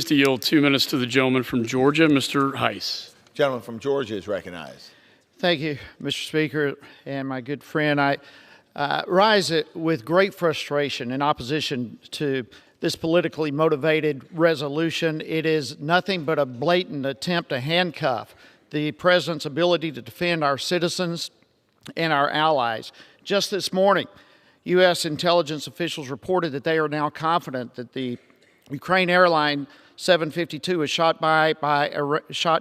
To yield 2 minutes to the gentleman from Georgia, Mr. Heiss. Gentleman from Georgia is recognized. Thank you, Mr. Speaker, and my good friend. I rise with great frustration in opposition to this politically motivated resolution. It is nothing but a blatant attempt to handcuff the president's ability to defend our citizens and our allies. Just this morning, U.S. intelligence officials reported that they are now confident that the Ukraine airline 752 was shot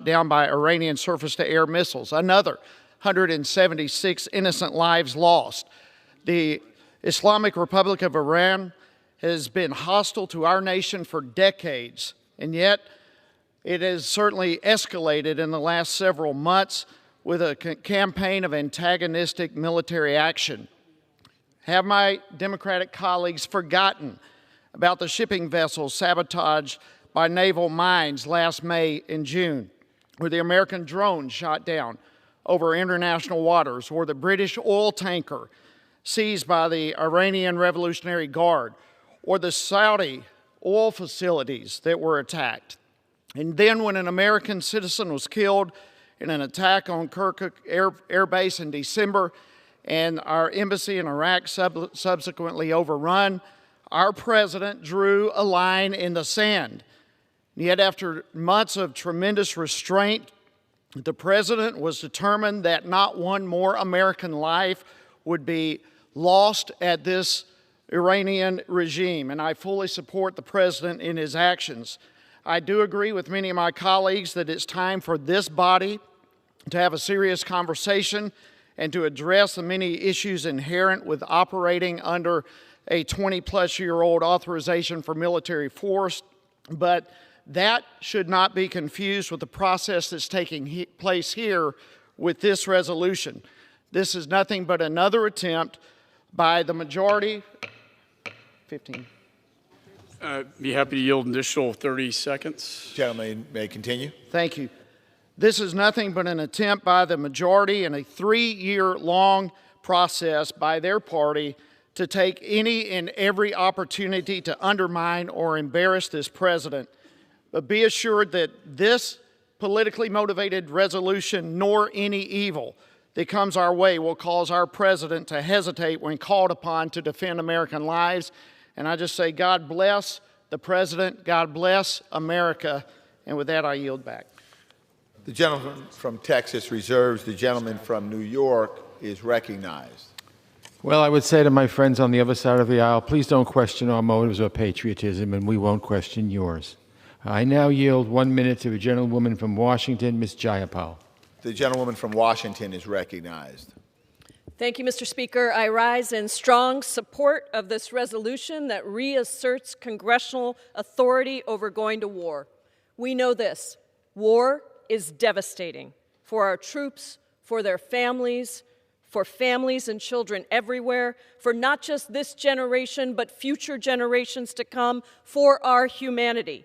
down by Iranian surface-to-air missiles. Another 176 innocent lives lost. The Islamic Republic of Iran has been hostile to our nation for decades, and yet it has certainly escalated in the last several months with a campaign of antagonistic military action. Have my Democratic colleagues forgotten about the shipping vessels sabotaged by naval mines last May and June, or the American drone shot down over international waters, or the British oil tanker seized by the Iranian Revolutionary Guard, or the Saudi oil facilities that were attacked? And then when an American citizen was killed in an attack on Kirkuk Air Base in December, and our embassy in Iraq subsequently overrun, our president drew a line in the sand. Yet after months of tremendous restraint, the president was determined that not one more American life would be lost at this Iranian regime, and I fully support the president in his actions. I do agree with many of my colleagues that it's time for this body to have a serious conversation and to address the many issues inherent with operating under a 20-plus-year-old authorization for military force, but that should not be confused with the process that's taking place here with this resolution. This is nothing but another attempt by the majority. 15. Be happy to yield an additional 30 seconds. Gentleman may continue. Thank you. This is nothing but an attempt by the majority in a 3-year-long process by their party to take any and every opportunity to undermine or embarrass this president. But be assured that this politically motivated resolution, nor any evil that comes our way, will cause our president to hesitate when called upon to defend American lives. And I just say, God bless the president, God bless America, and with that I yield back. The gentleman from Texas reserves. The gentleman from New York is recognized. Well, I would say to my friends on the other side of the aisle, please don't question our motives or patriotism, and we won't question yours. I now yield 1 minute to the gentlewoman from Washington, Ms. Jayapal. The gentlewoman from Washington is recognized. Thank you, Mr. Speaker. I rise in strong support of this resolution that reasserts congressional authority over going to war. We know this. War is devastating for our troops, for their families, for families and children everywhere, for not just this generation, but future generations to come, for our humanity.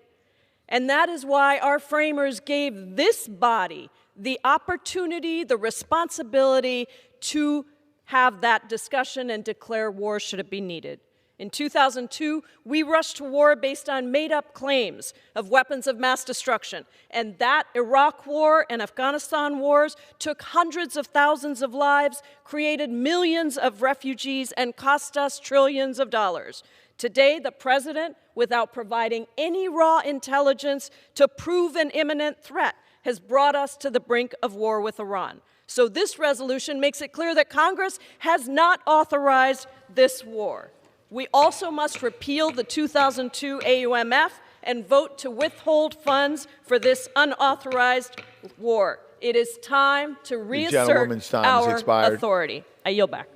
And that is why our framers gave this body the opportunity, the responsibility to have that discussion and declare war should it be needed. In 2002, we rushed to war based on made-up claims of weapons of mass destruction, and that Iraq war and Afghanistan wars took hundreds of thousands of lives, created millions of refugees, and cost us trillions of dollars. Today, the president, without providing any raw intelligence to prove an imminent threat, has brought us to the brink of war with Iran. So this resolution makes it clear that Congress has not authorized this war. We also must repeal the 2002 AUMF and vote to withhold funds for this unauthorized war. It is time to reassert our authority. I yield back.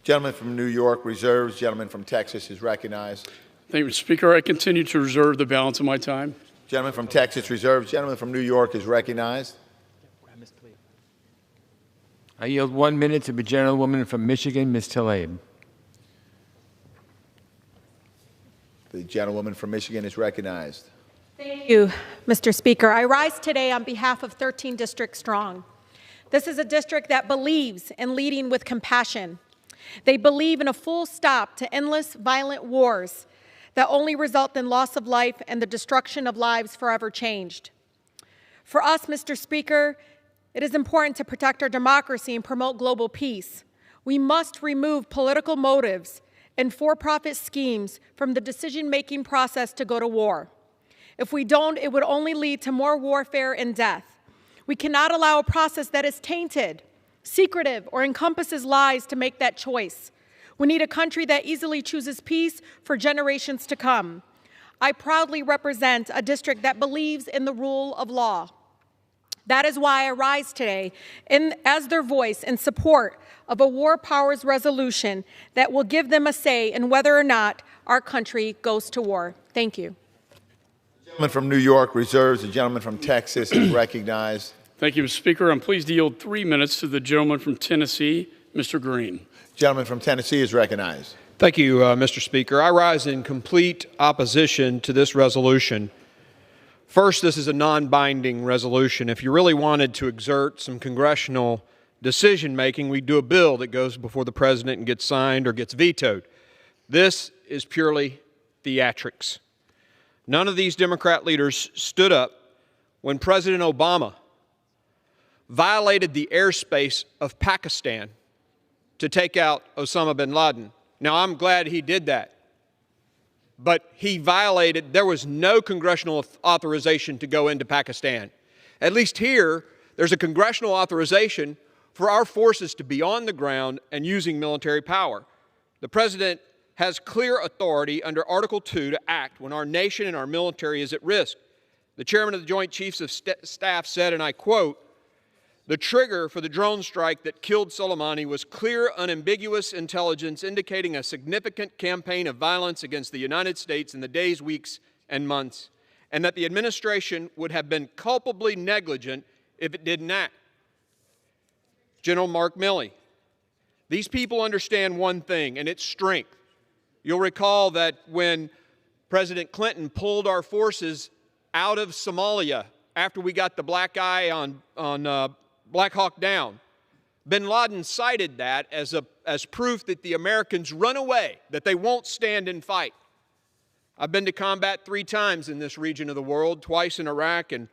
Gentleman from New York reserves. Gentleman from Texas is recognized. Thank you, Mr. Speaker. I continue to reserve the balance of my time. Gentleman from Texas reserves. Gentleman from New York is recognized. I yield 1 minute to the gentlewoman from Michigan, Ms. Tlaib. The gentlewoman from Michigan is recognized. Thank you, Mr. Speaker. I rise today on behalf of 13 District Strong. This is a district that believes in leading with compassion. They believe in a full stop to endless violent wars that only result in loss of life and the destruction of lives forever changed. For us, Mr. Speaker, it is important to protect our democracy and promote global peace. We must remove political motives and for-profit schemes from the decision-making process to go to war. If we don't, it would only lead to more warfare and death. We cannot allow a process that is tainted, secretive, or encompasses lies to make that choice. We need a country that easily chooses peace for generations to come. I proudly represent a district that believes in the rule of law. That is why I rise today as their voice in support of a war powers resolution that will give them a say in whether or not our country goes to war. Thank you. The gentleman from New York reserves. The gentleman from Texas is recognized. Thank you, Mr. Speaker. I'm pleased to yield 3 minutes to the gentleman from Tennessee, Mr. Green. The gentleman from Tennessee is recognized. Thank you, Mr. Speaker. I rise in complete opposition to this resolution. First, this is a non-binding resolution. If you really wanted to exert some congressional decision-making, we'd do a bill that goes before the president and gets signed or gets vetoed. This is purely theatrics. None of these Democrat leaders stood up when President Obama violated the airspace of Pakistan to take out Osama bin Laden. Now, I'm glad he did that. But he violated, there was no congressional authorization to go into Pakistan. At least here, there's a congressional authorization for our forces to be on the ground and using military power. The president has clear authority under Article 2 to act when our nation and our military is at risk. The chairman of the Joint Chiefs of Staff said, and I quote, "The trigger for the drone strike that killed Soleimani was clear, unambiguous intelligence indicating a significant campaign of violence against the United States in the days, weeks, and months, and that the administration would have been culpably negligent if it didn't act." General Mark Milley. These people understand one thing, and it's strength. You'll recall that when President Clinton pulled our forces out of Somalia after we got the black eye on Black Hawk Down, bin Laden cited that as proof that the Americans run away, that they won't stand and fight. I've been to combat 3 times in this region of the world, twice in Iraq and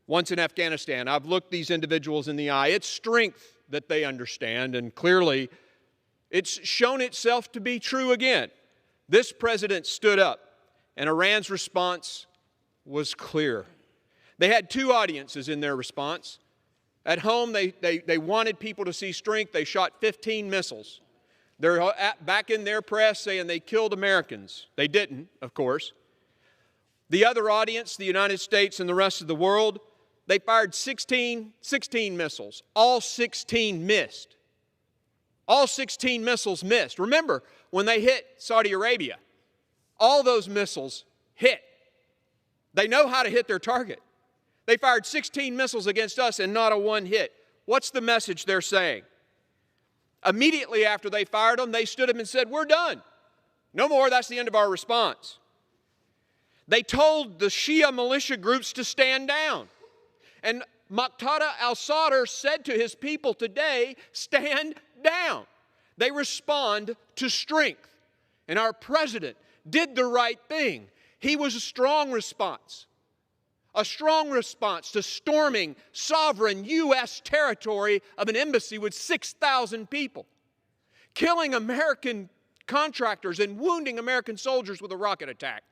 once in Afghanistan. I've looked these individuals in the eye. It's strength that they understand, and clearly it's shown itself to be true again. This president stood up, and Iran's response was clear. They had 2 audiences in their response. At home, they wanted people to see strength. They shot 15 missiles. They're back in their press saying they killed Americans. They didn't, of course. The other audience, the United States and the rest of the world, they fired 16 missiles. All 16 missed. All 16 missiles missed. Remember, when they hit Saudi Arabia, all those missiles hit. They know how to hit their target. They fired 16 missiles against us and not a one hit. What's the message they're saying? Immediately after they fired them, they stood up and said, "We're done. No more, that's the end of our response." They told the Shia militia groups to stand down. And Muqtada al-Sadr said to his people today, stand down. They respond to strength. And our president did the right thing. He was a strong response to storming sovereign U.S. territory of an embassy with 6,000 people, killing American contractors and wounding American soldiers with a rocket attack.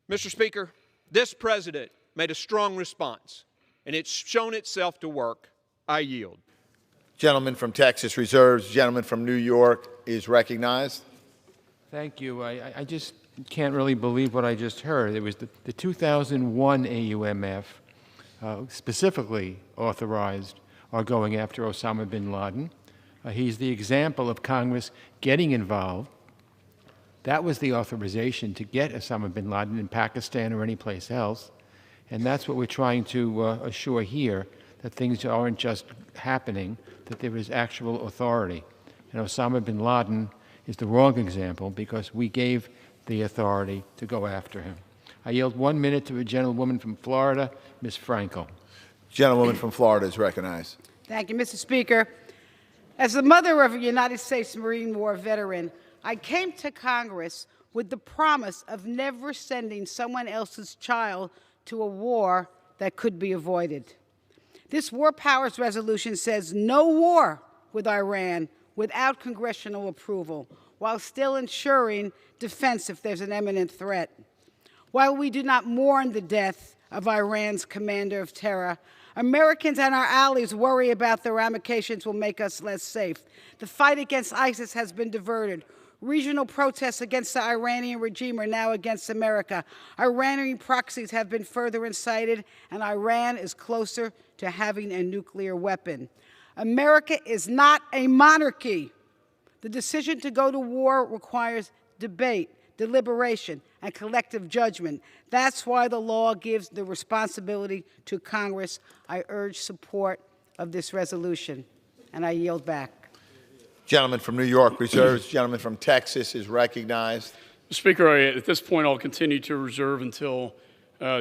Mr. Speaker, this president made a strong response, and it's shown itself to work. I yield. Gentleman from Texas reserves. Gentleman from New York is recognized. Thank you. I just can't really believe what I just heard. It was the 2001 AUMF specifically authorized our going after Osama bin Laden. He's the example of Congress getting involved. That was the authorization to get Osama bin Laden in Pakistan or any place else. And that's what we're trying to assure here, that things aren't just happening, that there is actual authority. And Osama bin Laden is the wrong example because we gave the authority to go after him. I yield 1 minute to a gentlewoman from Florida, Ms. Frankel. Gentlewoman from Florida is recognized. Thank you, Mr. Speaker. As the mother of a United States Marine War veteran, I came to Congress with the promise of never sending someone else's child to a war that could be avoided. This War Powers Resolution says no war with Iran without congressional approval, while still ensuring defense if there's an imminent threat. While we do not mourn the death of Iran's commander of terror, Americans and our allies worry about the ramifications will make us less safe. The fight against ISIS has been diverted. Regional protests against the Iranian regime are now against America. Iranian proxies have been further incited, and Iran is closer to having a nuclear weapon. America is not a monarchy. The decision to go to war requires debate, deliberation, and collective judgment. That's why the law gives the responsibility to Congress. I urge support of this resolution, and I yield back. Gentleman from New York reserves. Gentleman from Texas is recognized. Mr. Speaker, at this point, I'll continue to reserve until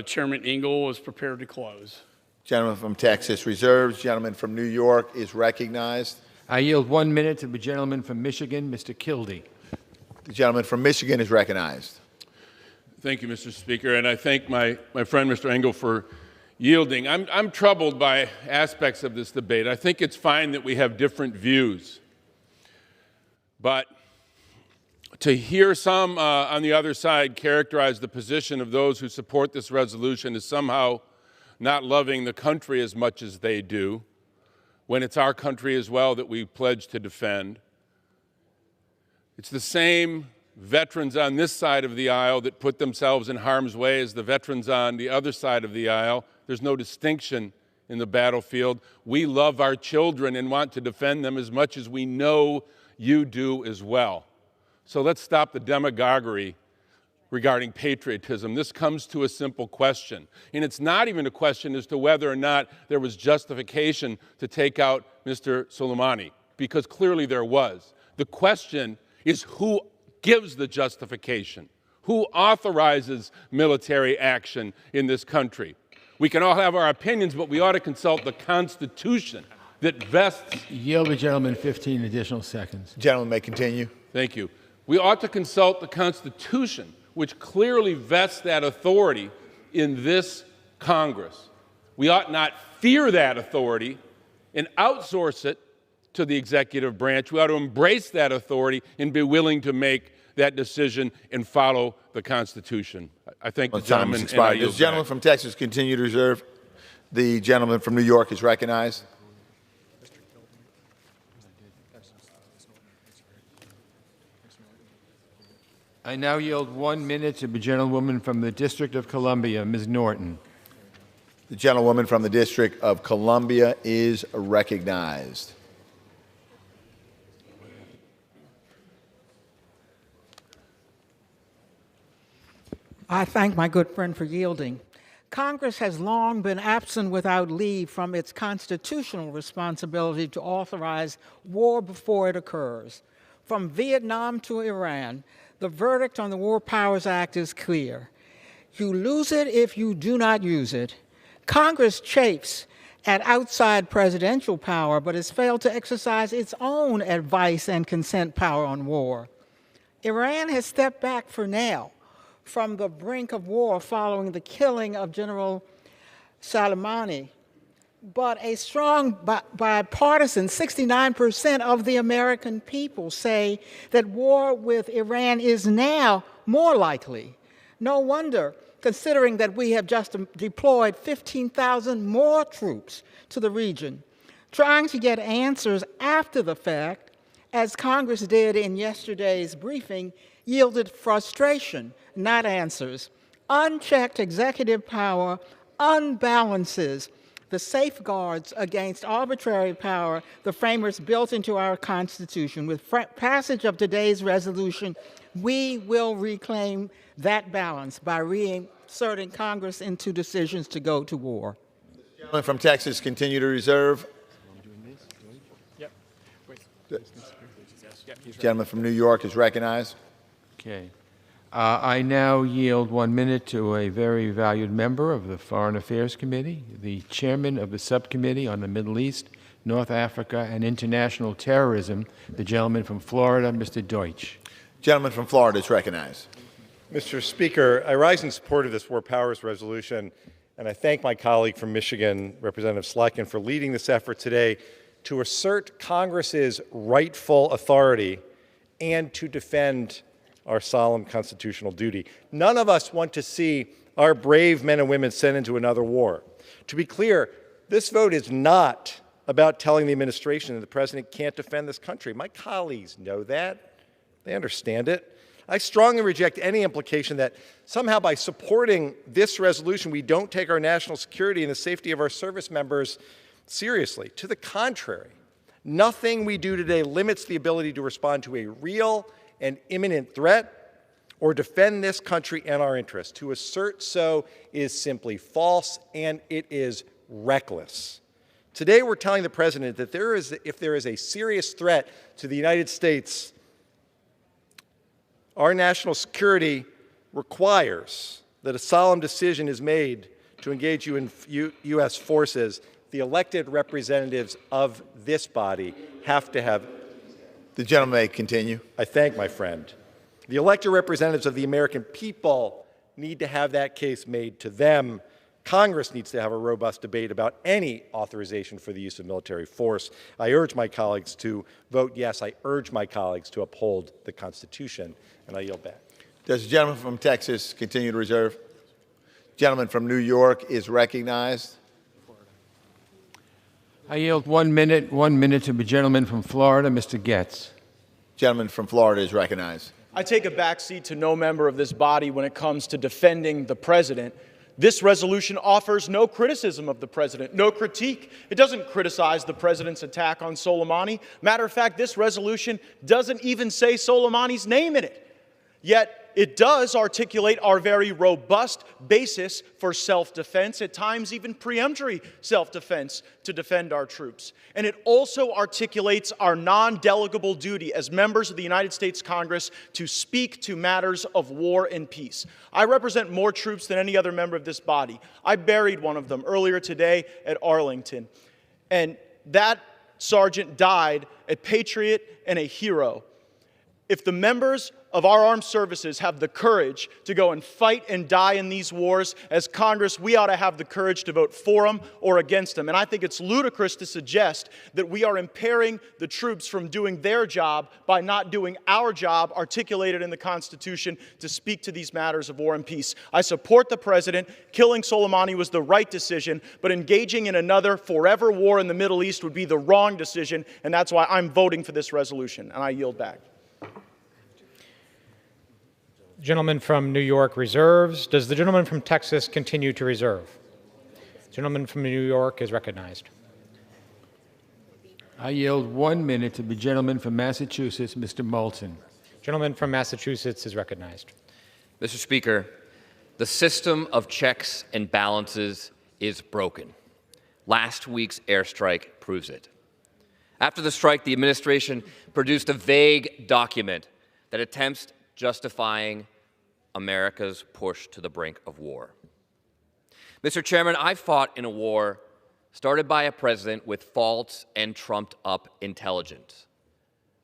Chairman Engel is prepared to close. Gentleman from Texas reserves. Gentleman from New York is recognized. I yield 1 minute to the gentleman from Michigan, Mr. Kildee. The gentleman from Michigan is recognized. Thank you, Mr. Speaker, and I thank my friend, Mr. Engel, for yielding. I'm troubled by aspects of this debate. I think it's fine that we have different views, but to hear some on the other side characterize the position of those who support this resolution as somehow not loving the country as much as they do, when it's our country as well that we pledge to defend. It's the same veterans on this side of the aisle that put themselves in harm's way as the veterans on the other side of the aisle. There's no distinction in the battlefield. We love our children and want to defend them as much as we know you do as well. So let's stop the demagoguery regarding patriotism. This comes to a simple question, and it's not even a question as to whether or not there was justification to take out Mr. Soleimani, because clearly there was. The question is who gives the justification, who authorizes military action in this country. We can all have our opinions, but we ought to consult the Constitution that vests. Yield the gentleman 15 additional seconds. Gentleman may continue. Thank you. We ought to consult the Constitution, which clearly vests that authority in this Congress. We ought not fear that authority and outsource it to the executive branch. We ought to embrace that authority and be willing to make that decision and follow the Constitution. I thank the gentleman. Does the gentleman from Texas continue to reserve? The gentleman from New York is recognized. I now yield 1 minute to the gentlewoman from the District of Columbia, Ms. Norton. The gentlewoman from the District of Columbia is recognized. I thank my good friend for yielding. Congress has long been absent without leave from its constitutional responsibility to authorize war before it occurs. From Vietnam to Iran, the verdict on the War Powers Act is clear. You lose it if you do not use it. Congress chafes at outside presidential power, but has failed to exercise its own advice and consent power on war. Iran has stepped back for now from the brink of war following the killing of General Soleimani. But a strong bipartisan 69% of the American people say that war with Iran is now more likely. No wonder, considering that we have just deployed 15,000 more troops to the region. Trying to get answers after the fact, as Congress did in yesterday's briefing, yielded frustration, not answers. Unchecked executive power unbalances the safeguards against arbitrary power the framers built into our Constitution. With passage of today's resolution, we will reclaim that balance by reinserting Congress into decisions to go to war. The gentleman from Texas continue to reserve. The gentleman from New York is recognized. Okay. I now yield 1 minute to a very valued member of the Foreign Affairs Committee, the chairman of the Subcommittee on the Middle East, North Africa, and International Terrorism, the gentleman from Florida, Mr. Deutsch. Gentleman from Florida is recognized. Mr. Speaker, I rise in support of this War Powers resolution, and I thank my colleague from Michigan, Representative Sletkin, for leading this effort today to assert Congress's rightful authority and to defend our solemn constitutional duty. None of us want to see our brave men and women sent into another war. To be clear, this vote is not about telling the administration that the president can't defend this country. My colleagues know that. They understand it. I strongly reject any implication that somehow by supporting this resolution, we don't take our national security and the safety of our service members seriously. To the contrary, nothing we do today limits the ability to respond to a real and imminent threat or defend this country and our interests. To assert so is simply false, and it is reckless. Today, we're telling the president that if there is a serious threat to the United States, our national security requires that a solemn decision is made to engage U.S. forces. The elected representatives of this body have to have. The gentleman may continue. I thank my friend. The elected representatives of the American people need to have that case made to them. Congress needs to have a robust debate about any authorization for the use of military force. I urge my colleagues to vote yes. I urge my colleagues to uphold the Constitution. And I yield back. Does the gentleman from Texas continue to reserve? Gentleman from New York is recognized. I yield 1 minute to the gentleman from Florida, Mr. Getz. Gentleman from Florida is recognized. I take a backseat to no member of this body when it comes to defending the president. This resolution offers no criticism of the president, no critique. It doesn't criticize the president's attack on Soleimani. Matter of fact, this resolution doesn't even say Soleimani's name in it. Yet it does articulate our very robust basis for self-defense, at times even peremptory self-defense to defend our troops. And it also articulates our non-delegable duty as members of the United States Congress to speak to matters of war and peace. I represent more troops than any other member of this body. I buried one of them earlier today at Arlington. And that sergeant died a patriot and a hero. If the members of our armed services have the courage to go and fight and die in these wars, as Congress, we ought to have the courage to vote for them or against them. And I think it's ludicrous to suggest that we are impairing the troops from doing their job by not doing our job articulated in the Constitution to speak to these matters of war and peace. I support the president. Killing Soleimani was the right decision, but engaging in another forever war in the Middle East would be the wrong decision, and that's why I'm voting for this resolution, and I yield back. Gentleman from New York reserves. Does the gentleman from Texas continue to reserve? Gentleman from New York is recognized. I yield 1 minute to the gentleman from Massachusetts, Mr. Moulton. Gentleman from Massachusetts is recognized. Mr. Speaker, the system of checks and balances is broken. Last week's airstrike proves it. After the strike, the administration produced a vague document that attempts justifying America's push to the brink of war. Mr. Chairman, I fought in a war started by a president with false and trumped-up intelligence.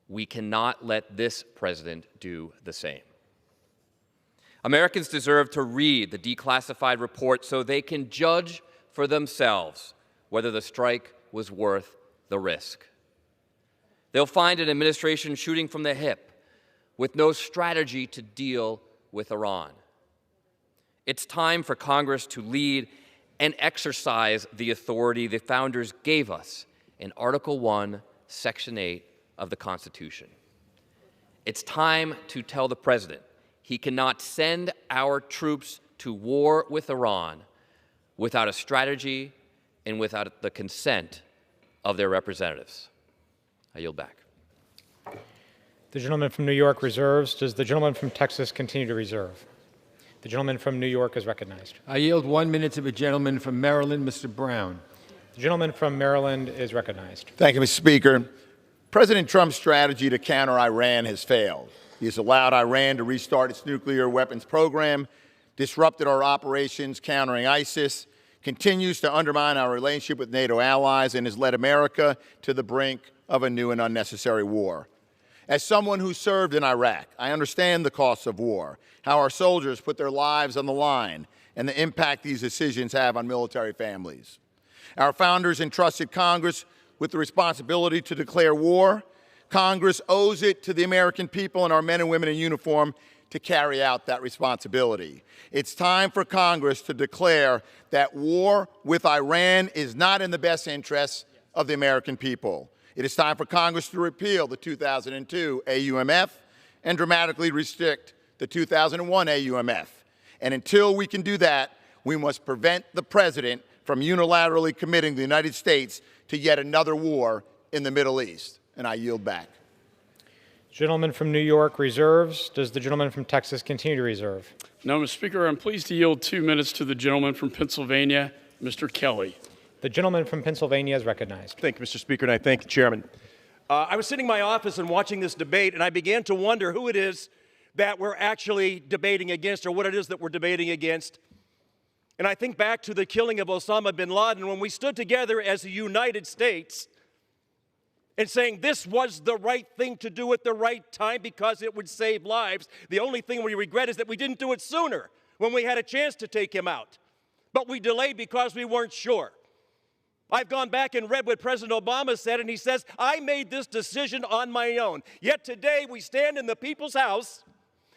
We cannot let this president do the same. Americans deserve to read the declassified report so they can judge for themselves whether the strike was worth the risk. They'll find an administration shooting from the hip with no strategy to deal with Iran. It's time for Congress to lead and exercise the authority the founders gave us in Article 1, Section 8 of the Constitution. It's time to tell the president he cannot send our troops to war with Iran without a strategy and without the consent of their representatives. I yield back. The gentleman from New York reserves. Does the gentleman from Texas continue to reserve? The gentleman from New York is recognized. I yield 1 minute to the gentleman from Maryland, Mr. Brown. The gentleman from Maryland is recognized. Thank you, Mr. Speaker. President Trump's strategy to counter Iran has failed. He has allowed Iran to restart its nuclear weapons program, disrupted our operations countering ISIS, continues to undermine our relationship with NATO allies, and has led America to the brink of a new and unnecessary war. As someone who served in Iraq, I understand the costs of war, how our soldiers put their lives on the line, and the impact these decisions have on military families. Our founders entrusted Congress with the responsibility to declare war. Congress owes it to the American people and our men and women in uniform to carry out that responsibility. It's time for Congress to declare that war with Iran is not in the best interests of the American people. It is time for Congress to repeal the 2002 AUMF and dramatically restrict the 2001 AUMF. And until we can do that, we must prevent the President from unilaterally committing the United States to yet another war in the Middle East. And I yield back. Gentleman from New York reserves. Does the gentleman from Texas continue to reserve? No, Mr. Speaker, I'm pleased to yield 2 minutes to the gentleman from Pennsylvania, Mr. Kelly. The gentleman from Pennsylvania is recognized. Thank you, Mr. Speaker, and I thank the chairman. I was sitting in my office and watching this debate, and I began to wonder who it is that we're actually debating against, or what it is that we're debating against. And I think back to the killing of Osama bin Laden, when we stood together as the United States and saying this was the right thing to do at the right time because it would save lives. The only thing we regret is that we didn't do it sooner when we had a chance to take him out. But we delayed because we weren't sure. I've gone back and read what President Obama said, and he says, I made this decision on my own. Yet today we stand in the people's house,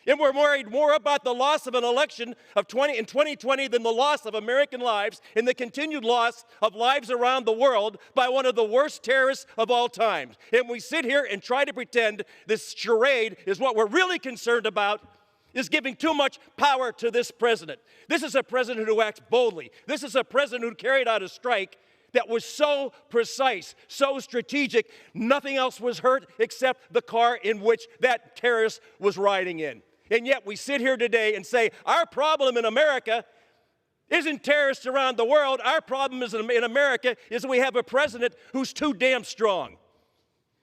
and we're worried more about the loss of an election in 2020 than the loss of American lives and the continued loss of lives around the world by one of the worst terrorists of all time. And we sit here and try to pretend this charade is what we're really concerned about, is giving too much power to this president. This is a president who acts boldly. This is a president who carried out a strike that was so precise, so strategic, nothing else was hurt except the car in which that terrorist was riding in. And yet we sit here today and say, our problem in America isn't terrorists around the world. Our problem is in America is that we have a president who's too damn strong.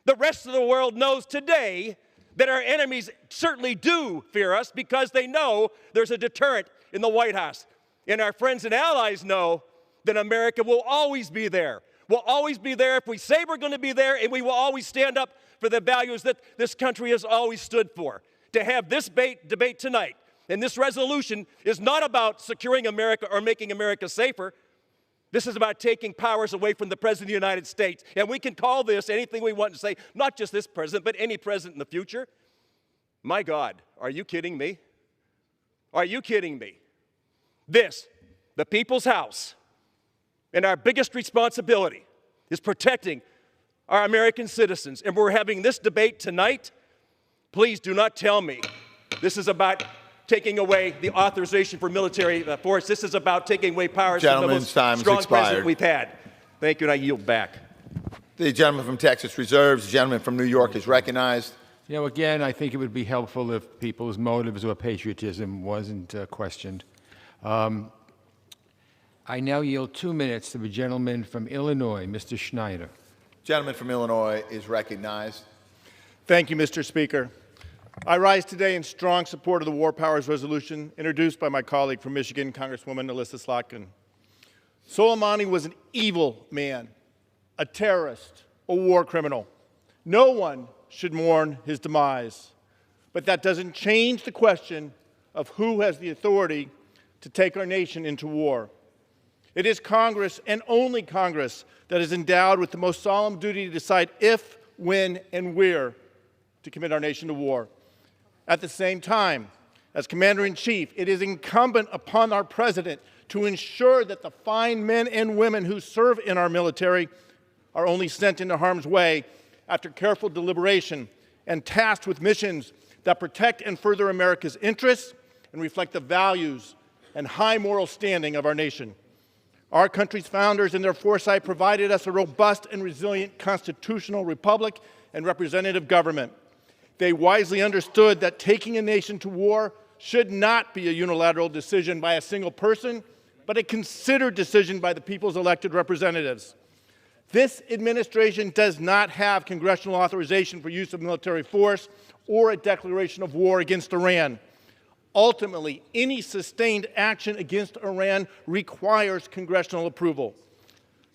The rest of the world knows today that our enemies certainly do fear us because they know there's a deterrent in the White House. And our friends and allies know that America will always be there. We'll always be there if we say we're going to be there, and we will always stand up for the values that this country has always stood for. To have this debate tonight, and this resolution is not about securing America or making America safer. This is about taking powers away from the President of the United States. And we can call this anything we want to say, not just this president, but any president in the future. My God, are you kidding me? Are you kidding me? This, the people's house, and our biggest responsibility is protecting our American citizens. And we're having this debate tonight. Please do not tell me this is about taking away the authorization for military force. This is about taking away powers from the most strong president we've had. Thank you, and I yield back. The gentleman from Texas reserves. The gentleman from New York is recognized. You know, again, I think it would be helpful if people's motives or patriotism wasn't questioned. I now yield 2 minutes to the gentleman from Illinois, Mr. Schneider. Gentleman from Illinois is recognized. Thank you, Mr. Speaker. I rise today in strong support of the War Powers Resolution introduced by my colleague from Michigan, Congresswoman Alyssa Slotkin. Soleimani was an evil man, a terrorist, a war criminal. No one should mourn his demise. But that doesn't change the question of who has the authority to take our nation into war. It is Congress, and only Congress, that is endowed with the most solemn duty to decide if, when, and where to commit our nation to war. At the same time, as Commander-in-Chief, it is incumbent upon our President to ensure that the fine men and women who serve in our military are only sent into harm's way after careful deliberation and tasked with missions that protect and further America's interests and reflect the values and high moral standing of our nation. Our country's founders, in their foresight, provided us a robust and resilient constitutional republic and representative government. They wisely understood that taking a nation to war should not be a unilateral decision by a single person, but a considered decision by the people's elected representatives. This administration does not have congressional authorization for use of military force or a declaration of war against Iran. Ultimately, any sustained action against Iran requires congressional approval.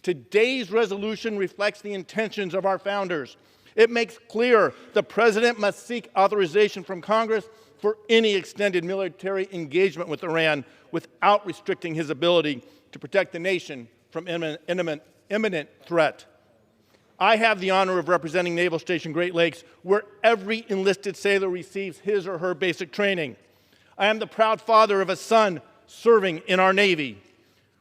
Today's resolution reflects the intentions of our founders It makes clear the President must seek authorization from Congress for any extended military engagement with Iran without restricting his ability to protect the nation from imminent threat. I have the honor of representing Naval Station Great Lakes, where every enlisted sailor receives his or her basic training. I am the proud father of a son serving in our Navy.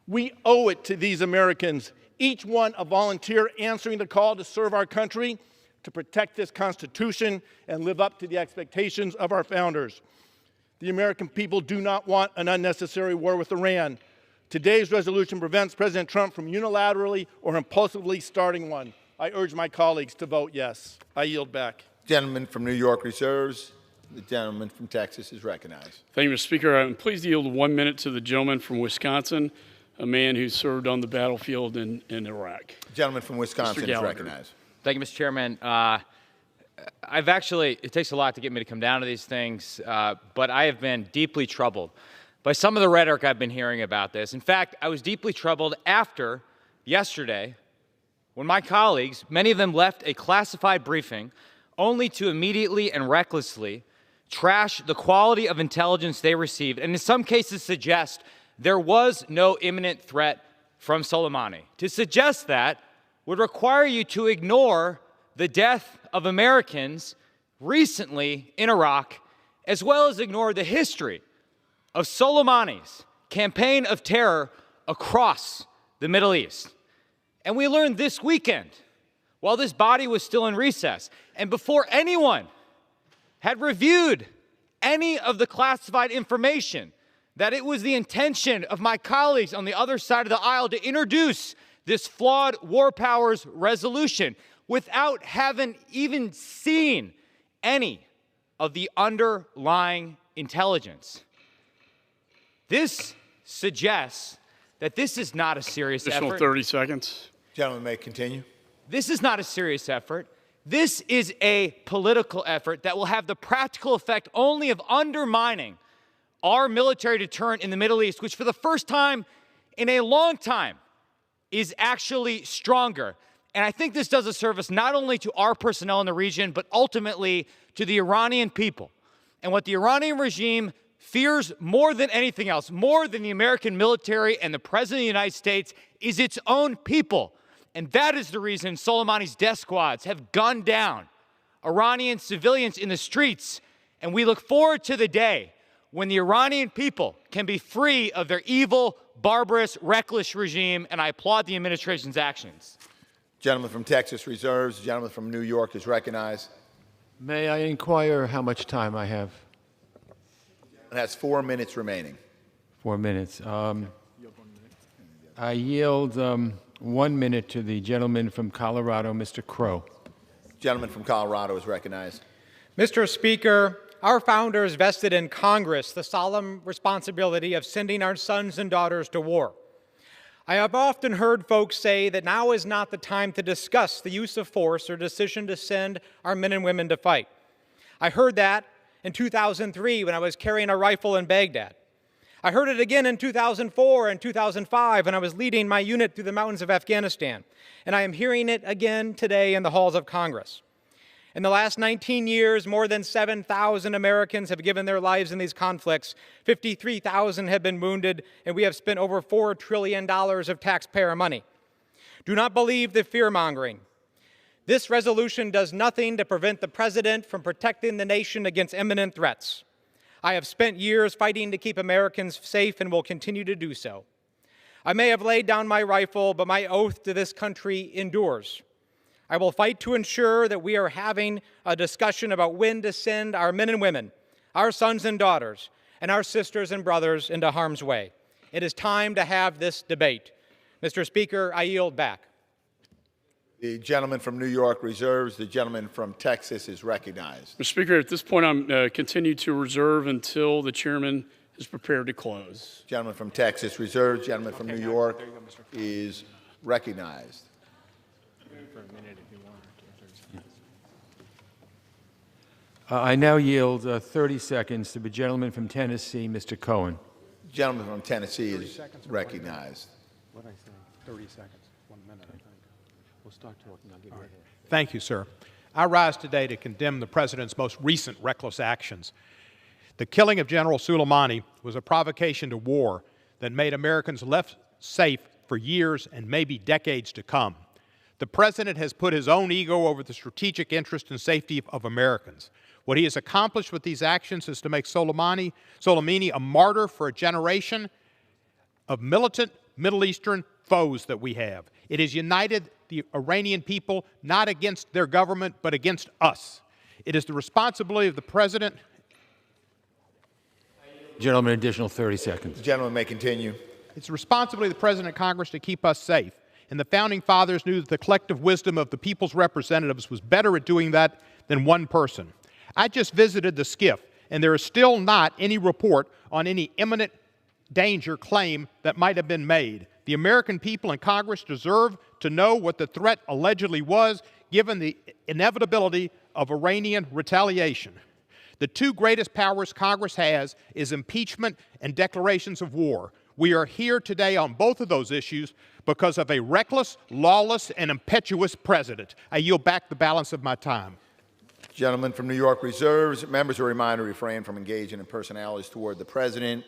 We owe it to these Americans, each one a volunteer answering the call to serve our country, to protect this Constitution, and live up to the expectations of our founders. The American people do not want an unnecessary war with Iran. Today's resolution prevents President Trump from unilaterally or impulsively starting one. I urge my colleagues to vote yes. I yield back. Gentleman from New York reserves. The gentleman from Texas is recognized. Thank you, Mr. Speaker. I'm pleased to yield 1 minute to the gentleman from Wisconsin, a man who served on the battlefield in Iraq. The gentleman from Wisconsin is recognized. Thank you, Mr. Chairman. It takes a lot to get me to come down to these things, but I have been deeply troubled by some of the rhetoric I've been hearing about this. In fact, I was deeply troubled after yesterday when my colleagues, many of them left a classified briefing only to immediately and recklessly trash the quality of intelligence they received, and in some cases suggest there was no imminent threat from Soleimani. To suggest that would require you to ignore the death of Americans recently in Iraq, as well as ignore the history of Soleimani's campaign of terror across the Middle East. And we learned this weekend, while this body was still in recess, and before anyone had reviewed any of the classified information, that it was the intention of my colleagues on the other side of the aisle to introduce this flawed war powers resolution without having even seen any of the underlying intelligence. This suggests that this is not a serious effort. Additional 30 seconds. Gentleman may continue. This is not a serious effort. This is a political effort that will have the practical effect only of undermining our military deterrent in the Middle East, which for the first time in a long time is actually stronger. And I think this does a service not only to our personnel in the region, but ultimately to the Iranian people. And what the Iranian regime fears more than anything else, more than the American military and the President of the United States, is its own people. And that is the reason Soleimani's death squads have gunned down Iranian civilians in the streets. And we look forward to the day when the Iranian people can be free of their evil, barbarous, reckless regime, and I applaud the administration's actions. Gentleman from Texas reserves. The gentleman from New York is recognized. May I inquire how much time I have? It has 4 minutes remaining. 4 minutes. I yield 1 minute to the gentleman from Colorado, Mr. Crow. Gentleman from Colorado is recognized. Mr. Speaker, our founders vested in Congress the solemn responsibility of sending our sons and daughters to war. I have often heard folks say that now is not the time to discuss the use of force or decision to send our men and women to fight. I heard that in 2003 when I was carrying a rifle in Baghdad. I heard it again in 2004 and 2005 when I was leading my unit through the mountains of Afghanistan. And I am hearing it again today in the halls of Congress. In the last 19 years, more than 7,000 Americans have given their lives in these conflicts. 53,000 have been wounded, and we have spent over $4 trillion of taxpayer money. Do not believe the fear-mongering. This resolution does nothing to prevent the President from protecting the nation against imminent threats. I have spent years fighting to keep Americans safe and will continue to do so. I may have laid down my rifle, but my oath to this country endures. I will fight to ensure that we are having a discussion about when to send our men and women, our sons and daughters, and our sisters and brothers into harm's way. It is time to have this debate. Mr. Speaker, I yield back. The gentleman from New York reserves. The gentleman from Texas is recognized. Mr. Speaker, at this point, I'm continue to reserve until the chairman is prepared to close. Gentleman from Texas reserves. Gentleman from New York is recognized. I now yield 30 seconds to the gentleman from Tennessee, Mr. Cohen. Gentleman from Tennessee is recognized. What I say? 30 seconds. 1 minute, I think. We'll start talking. I'll give you a hint. Thank you, sir. I rise today to condemn the President's most recent reckless actions. The killing of General Soleimani was a provocation to war that made Americans less safe for years and maybe decades to come. The President has put his own ego over the strategic interest and safety of Americans. What he has accomplished with these actions is to make Soleimani a martyr for a generation of militant Middle Eastern foes that we have. It has united the Iranian people not against their government, but against us. It is the responsibility of the President. Gentleman, additional 30 seconds. The gentleman may continue. It's the responsibility of the President and Congress to keep us safe. And the Founding Fathers knew that the collective wisdom of the people's representatives was better at doing that than one person. I just visited the SCIF, and there is still not any report on any imminent danger claim that might have been made. The American people and Congress deserve to know what the threat allegedly was, given the inevitability of Iranian retaliation. The two greatest powers Congress has is impeachment and declarations of war. We are here today on both of those issues because of a reckless, lawless, and impetuous president. I yield back the balance of my time. Gentleman from New York reserves. Members are reminded to refrain from engaging in personalities toward the President.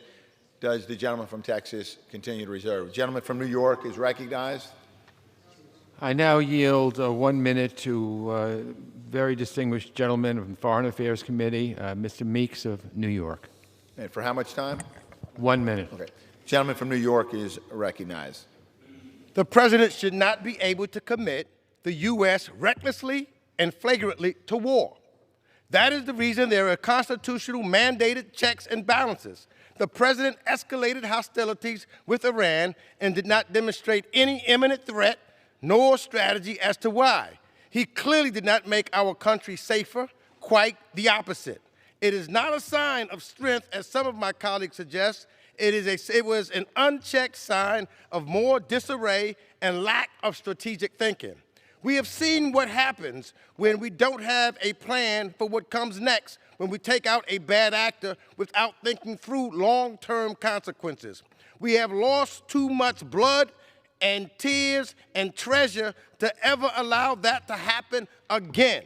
Does the gentleman from Texas continue to reserve? Gentleman from New York is recognized. I now yield 1 minute to very distinguished gentleman from the Foreign Affairs Committee, Mr. Meeks of New York. And for how much time? 1 minute. Okay. Gentleman from New York is recognized. The President should not be able to commit the U.S. recklessly and flagrantly to war. That is the reason there are constitutional mandated checks and balances. The President escalated hostilities with Iran and did not demonstrate any imminent threat nor strategy as to why. He clearly did not make our country safer, quite the opposite. It is not a sign of strength, as some of my colleagues suggest. It was an unchecked sign of more disarray and lack of strategic thinking. We have seen what happens when we don't have a plan for what comes next, when we take out a bad actor without thinking through long-term consequences. We have lost too much blood and tears and treasure to ever allow that to happen again.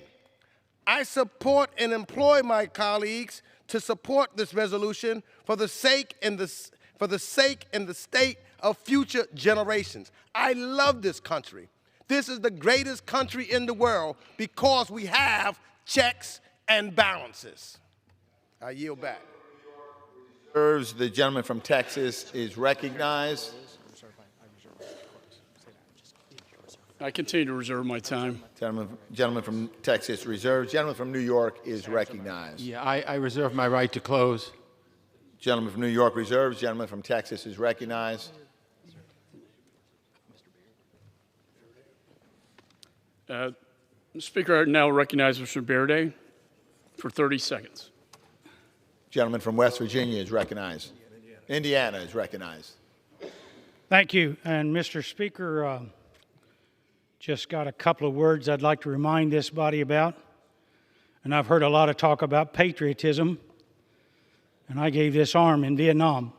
I support and employ my colleagues to support this resolution for the sake and the state of future generations. I love this country. This is the greatest country in the world because we have checks and balances. I yield back. The gentleman from Texas is recognized. I continue to reserve my time. Gentleman from Texas reserves. Gentleman from New York is recognized. Yeah, I reserve my right to close. Gentleman from New York reserves. Gentleman from Texas is recognized. Speaker, I now recognize Mr. Berde for 30 seconds. Gentleman from West Virginia is recognized. Indiana is recognized. Thank you. And Mr. Speaker, just got a couple of words I'd like to remind this body about. And I've heard a lot of talk about patriotism. And I gave this arm in Vietnam.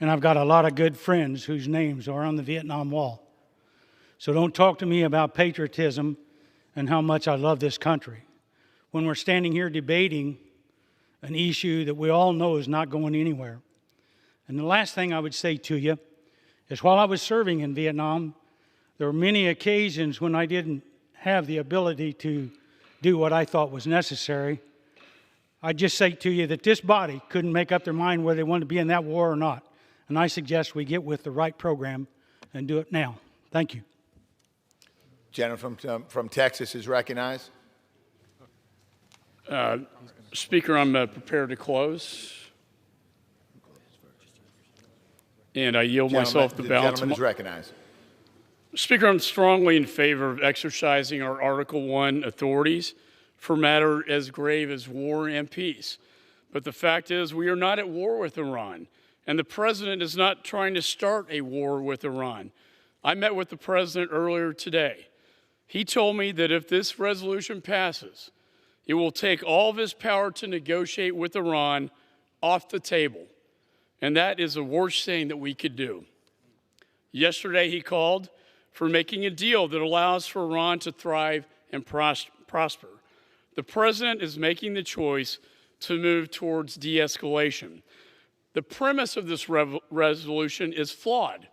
And I've got a lot of good friends whose names are on the Vietnam Wall. So don't talk to me about patriotism and how much I love this country when we're standing here debating an issue that we all know is not going anywhere. And the last thing I would say to you is while I was serving in Vietnam, there were many occasions when I didn't have the ability to do what I thought was necessary. I'd just say to you that this body couldn't make up their mind whether they wanted to be in that war or not. And I suggest we get with the right program and do it now. Thank you. Gentleman from Texas is recognized. Speaker, I'm prepared to close. And I yield myself the balance. Gentleman is recognized. Speaker, I'm strongly in favor of exercising our Article I authorities for matter as grave as war and peace. But the fact is we are not at war with Iran, and the President is not trying to start a war with Iran. I met with the President earlier today. He told me that if this resolution passes, it will take all of his power to negotiate with Iran off the table. And that is the worst thing that we could do. Yesterday, he called for making a deal that allows for Iran to thrive and prosper. prosper. The president is making the choice to move towards de-escalation. The premise of this resolution is flawed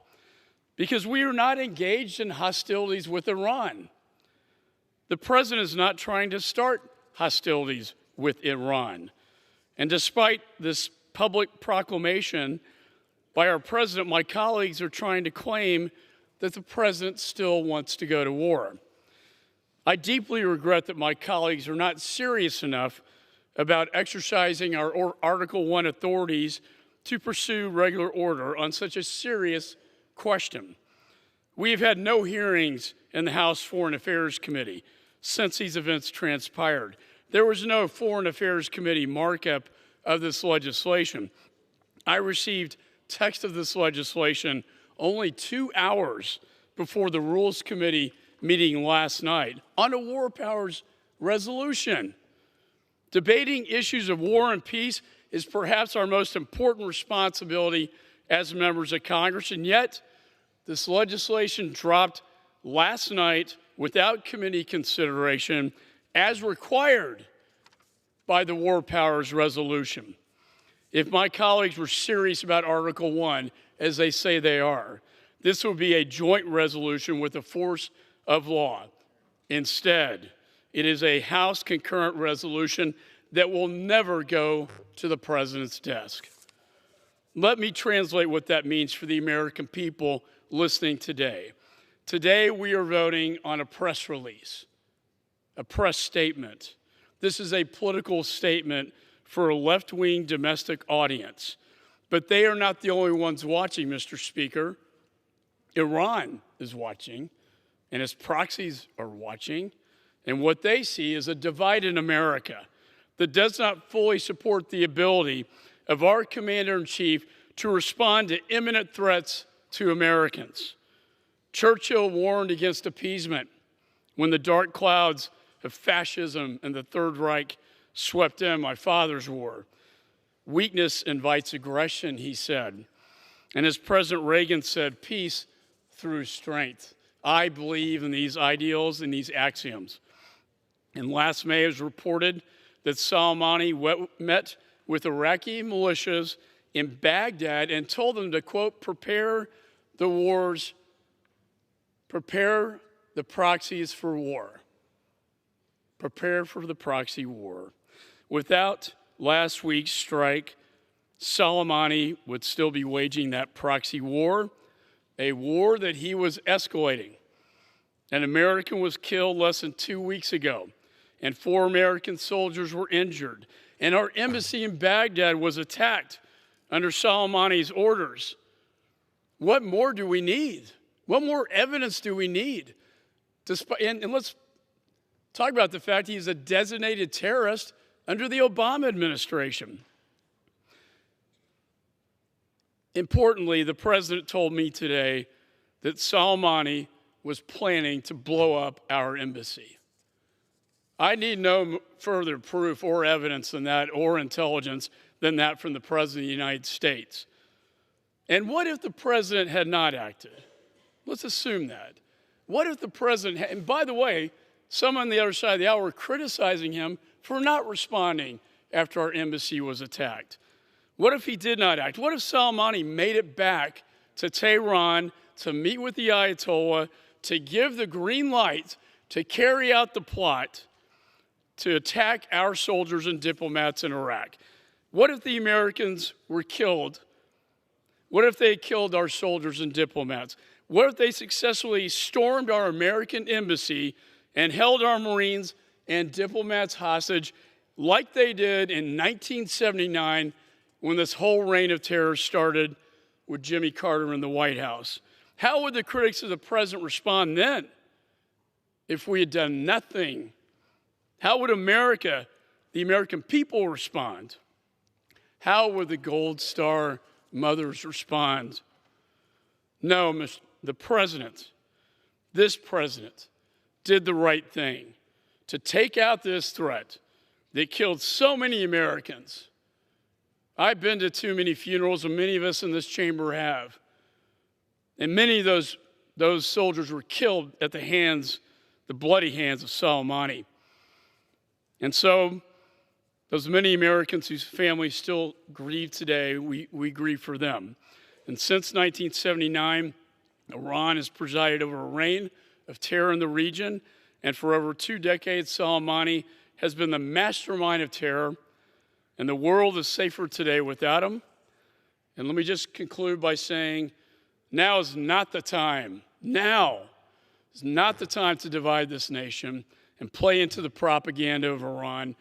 because we are not engaged in hostilities with Iran. The president is not trying to start hostilities with Iran. And despite this public proclamation by our president, my colleagues are trying to claim that the president still wants to go to war. I deeply regret that my colleagues are not serious enough about exercising our Article 1 authorities to pursue regular order on such a serious question. We have had no hearings in the House Foreign Affairs Committee since these events transpired. There was no Foreign Affairs Committee markup of this legislation. I received text of this legislation only 2 hours before the Rules Committee meeting last night on a war powers resolution. Debating issues of war and peace is perhaps our most important responsibility as members of Congress, and yet this legislation dropped last night without committee consideration as required by the War Powers Resolution. If my colleagues were serious about Article 1, as they say they are, this would be a joint resolution with the force of law. Instead, it is a House concurrent resolution that will never go to the president's desk. Let me translate what that means for the American people listening today. Today, we are voting on a press release, a press statement. This is a political statement for a left-wing domestic audience. But they are not the only ones watching, Mr. Speaker. Iran is watching, and its proxies are watching, and what they see is a divided America that does not fully support the ability of our commander-in-chief to respond to imminent threats to Americans. Churchill warned against appeasement when the dark clouds of fascism and the Third Reich swept in my father's war. Weakness invites aggression, he said. And as President Reagan said, peace through strength. I believe in these ideals and these axioms. And last May, it was reported that Soleimani met with Iraqi militias in Baghdad and told them to, quote, prepare the proxies for war. Prepare for the proxy war. Without last week's strike, Soleimani would still be waging that proxy war, a war that he was escalating. An American was killed less than 2 weeks ago, and 4 American soldiers were injured. And our embassy in Baghdad was attacked under Soleimani's orders. What more do we need? What more evidence do we need? And let's talk about the fact he's a designated terrorist under the Obama administration. Importantly, the president told me today that Soleimani was planning to blow up our embassy. I need no further proof or evidence than that, or intelligence than that from the President of the United States. And what if the president had not acted? Let's assume that. What if the president had, and by the way, some on the other side of the aisle were criticizing him for not responding after our embassy was attacked. What if he did not act? What if Soleimani made it back to Tehran to meet with the Ayatollah, to give the green light to carry out the plot to attack our soldiers and diplomats in Iraq? What if the Americans were killed? What if they killed our soldiers and diplomats? What if they successfully stormed our American embassy and held our Marines and diplomats hostage like they did in 1979 when this whole reign of terror started with Jimmy Carter in the White House? How would the critics of the president respond then if we had done nothing? How would America, the American people, respond? How would the Gold Star mothers respond? No, the president, this president, did the right thing to take out this threat that killed so many Americans. I've been to too many funerals, and many of us in this chamber have. And many of those soldiers were killed at the bloody hands of Soleimani. And so, those many Americans whose families still grieve today, we grieve for them. And since 1979, Iran has presided over a reign of terror in the region, and for over 2 decades, Soleimani has been the mastermind of terror, and the world is safer today without him. And let me just conclude by saying, now is not the time. Now is not the time to divide this nation and play into the propaganda of Iran.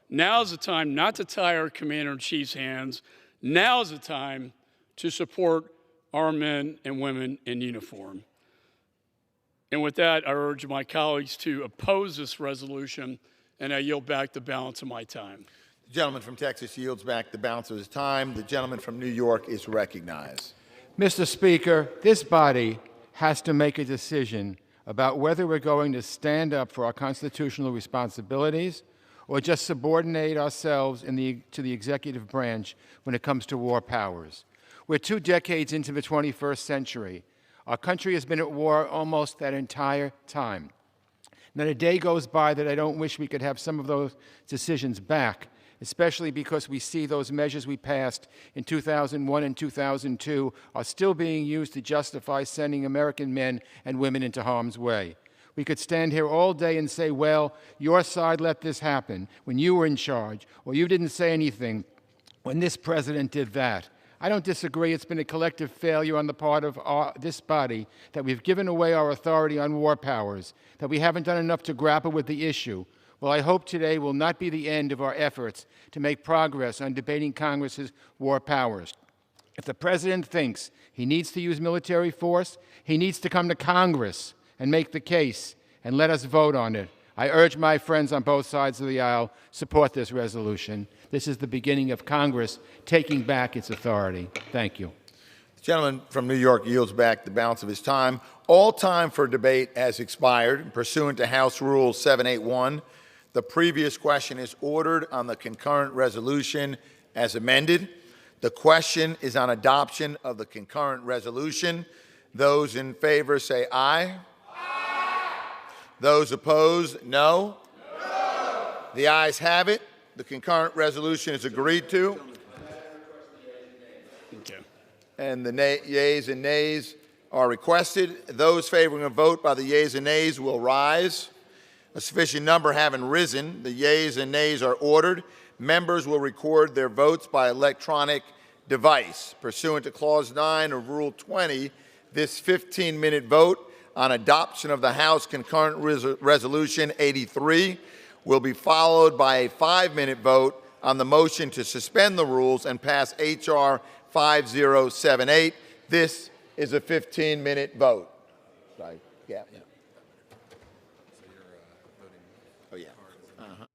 Now is the time not to tie our commander-in-chief's hands. Now is the time to support our men and women in uniform. And with that, I urge my colleagues to oppose this resolution, and I yield back the balance of my time. The gentleman from Texas yields back the balance of his time. The gentleman from New York is recognized. Mr. Speaker, this body has to make a decision about whether we're going to stand up for our constitutional responsibilities or just subordinate ourselves to the executive branch when it comes to war powers. We're 2 decades into the 21st century. Our country has been at war almost that entire time. Not a day goes by that I don't wish we could have some of those decisions back, especially because we see those measures we passed in 2001 and 2002 are still being used to justify sending American men and women into harm's way. We could stand here all day and say, well, your side let this happen when you were in charge, or you didn't say anything when this president did that. I don't disagree. It's been a collective failure on the part of this body that we've given away our authority on war powers, that we haven't done enough to grapple with the issue. Well, I hope today will not be the end of our efforts to make progress on debating Congress's war powers. If the president thinks he needs to use military force, he needs to come to Congress and make the case and let us vote on it. I urge my friends on both sides of the aisle, support this resolution. This is the beginning of Congress taking back its authority. Thank you. The gentleman from New York yields back the balance of his time. All time for debate has expired. Pursuant to House Rule 781, the previous question is ordered on the concurrent resolution as amended. The question is on adoption of the concurrent resolution. Those in favor say aye. Aye. Those opposed, no. No. The ayes have it. The concurrent resolution is agreed to. Okay. And the yeas and nays are requested. Those favoring a vote by the yeas and nays will rise. A sufficient number having risen, the yeas and nays are ordered. Members will record their votes by electronic device. Pursuant to Clause 9 of Rule 20, this 15-minute vote on adoption of the House Concurrent Resolution 83 will be followed by a 5-minute vote on the motion to suspend the rules and pass H.R. 5078. This is a 15-minute vote. Sorry. Yeah. Oh, yeah. Uh-huh.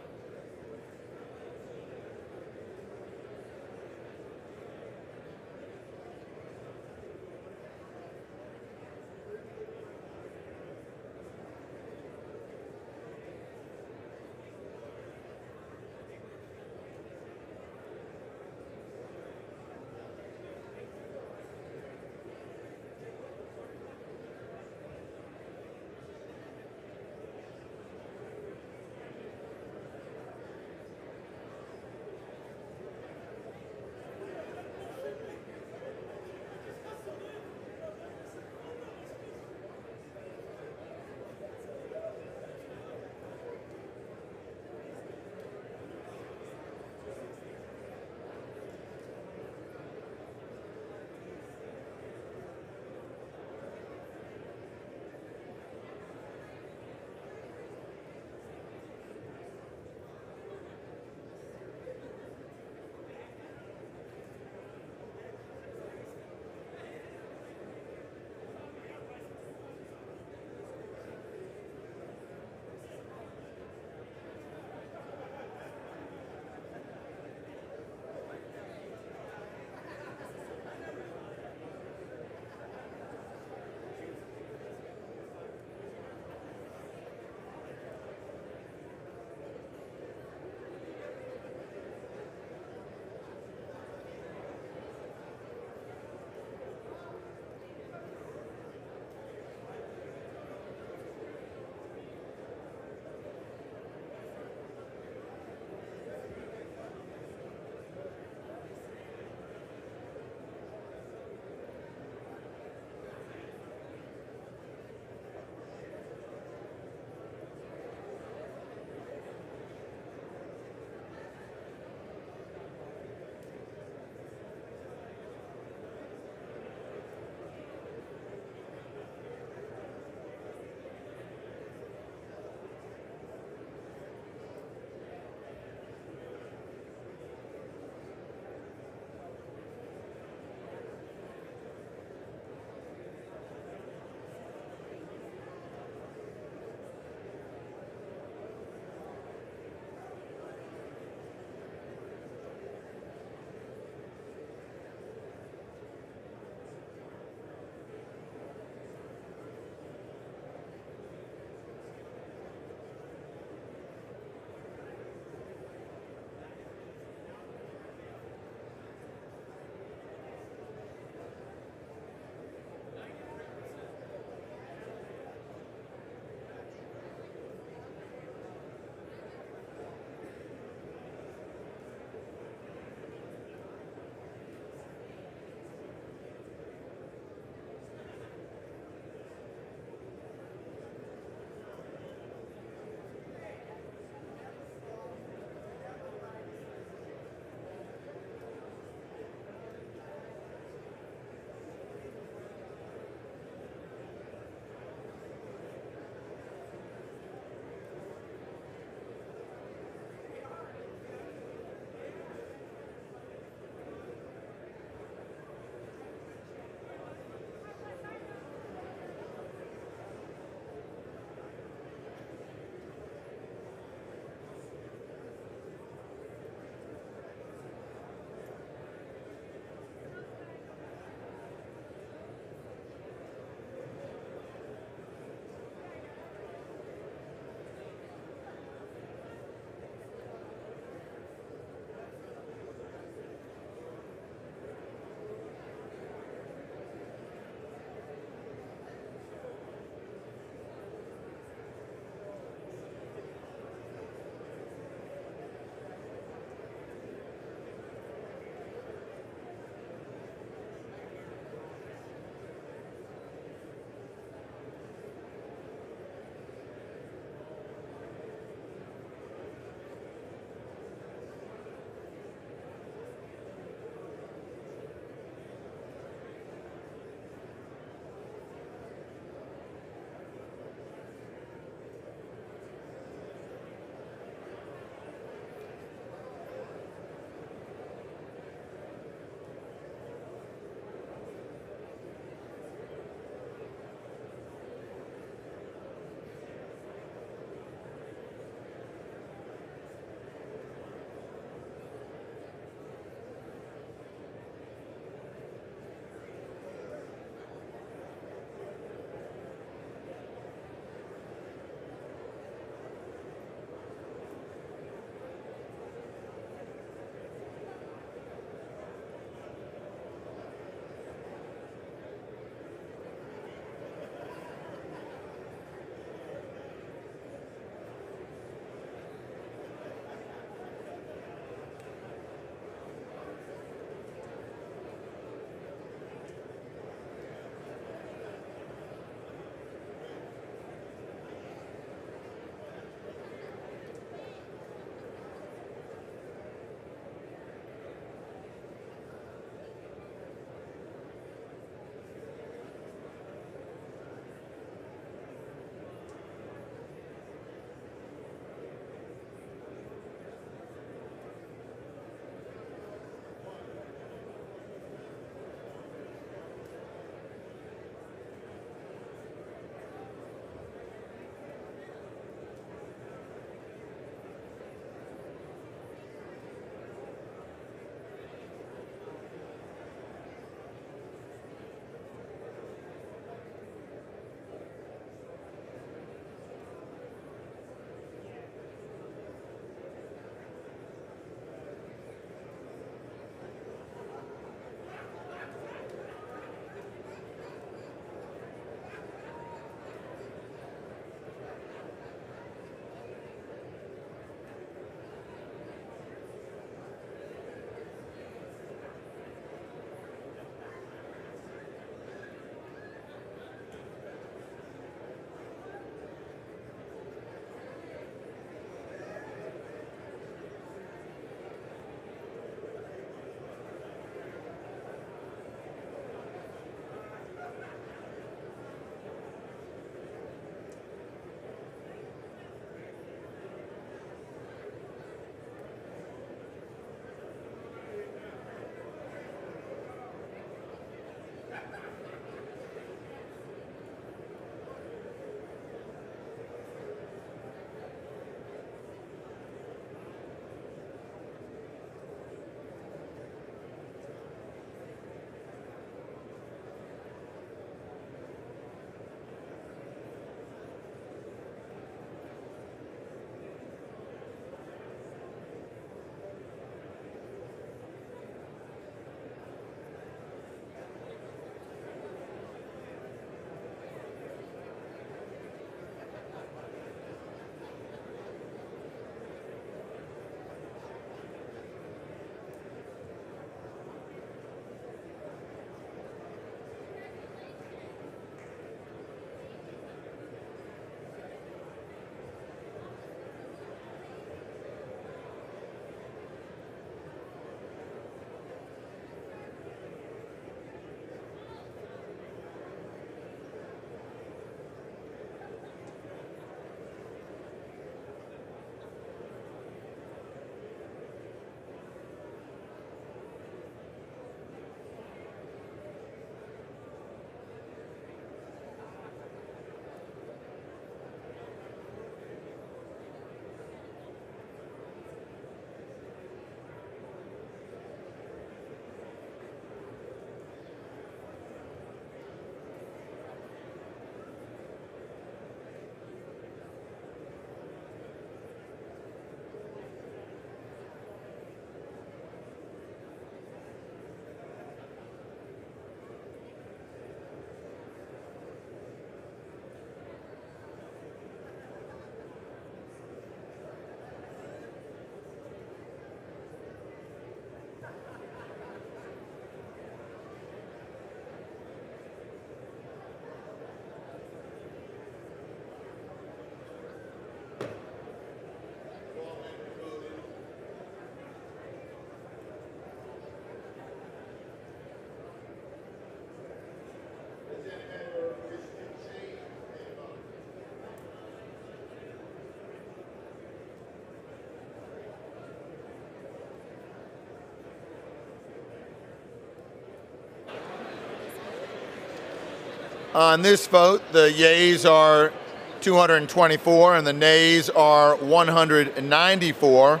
On this vote, the yeas are 224 and the nays are 194.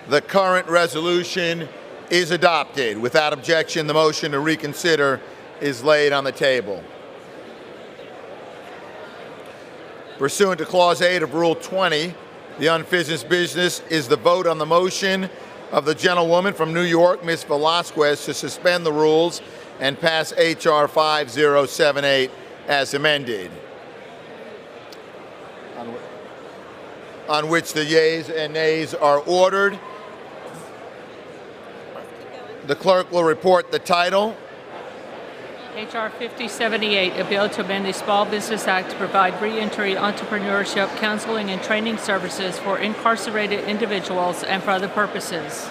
The current resolution is adopted. Without objection, the motion to reconsider is laid on the table. Pursuant to Clause 8 of Rule 20, the unfinished business is the vote on the motion of the gentlewoman from New York, Ms. Velasquez, to suspend the rules and pass H.R. 5078 as amended, on which the yeas and nays are ordered. The clerk will report the title. H.R. 5078, a bill to amend the Small Business Act to provide re-entry entrepreneurship, counseling, and training services for incarcerated individuals and for other purposes.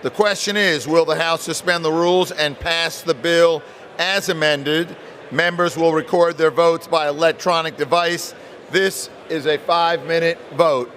The question is, will the House suspend the rules and pass the bill as amended? Members will record their votes by electronic device. This is a 5-minute vote.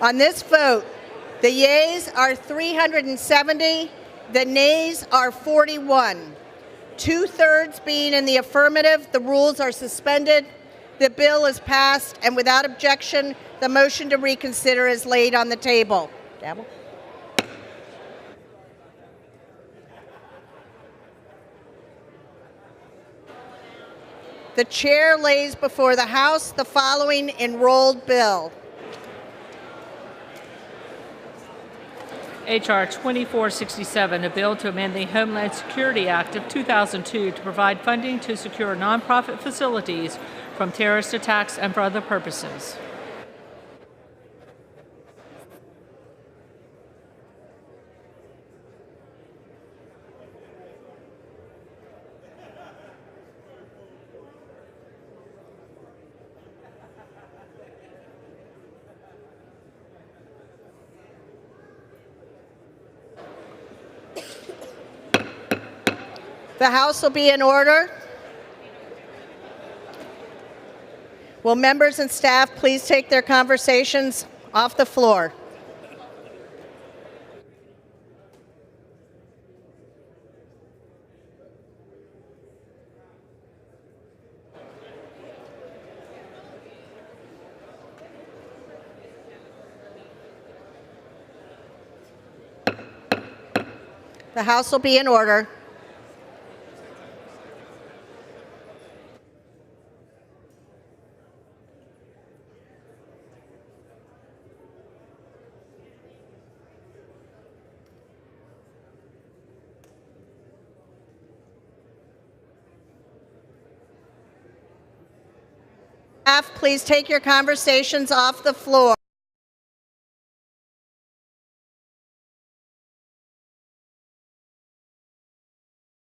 On this vote, the yeas are 370, the nays are 41. 2/3 being in the affirmative, the rules are suspended. The bill is passed, and without objection, the motion to reconsider is laid on the table. Gavel. The chair lays before the House the following enrolled bill. H.R. 2467, a bill to amend the Homeland Security Act of 2002 to provide funding to secure nonprofit facilities from terrorist attacks and for other purposes. The House will be in order. Will members and staff please take their conversations off the floor? The House will be in order. Staff, please take your conversations off the floor.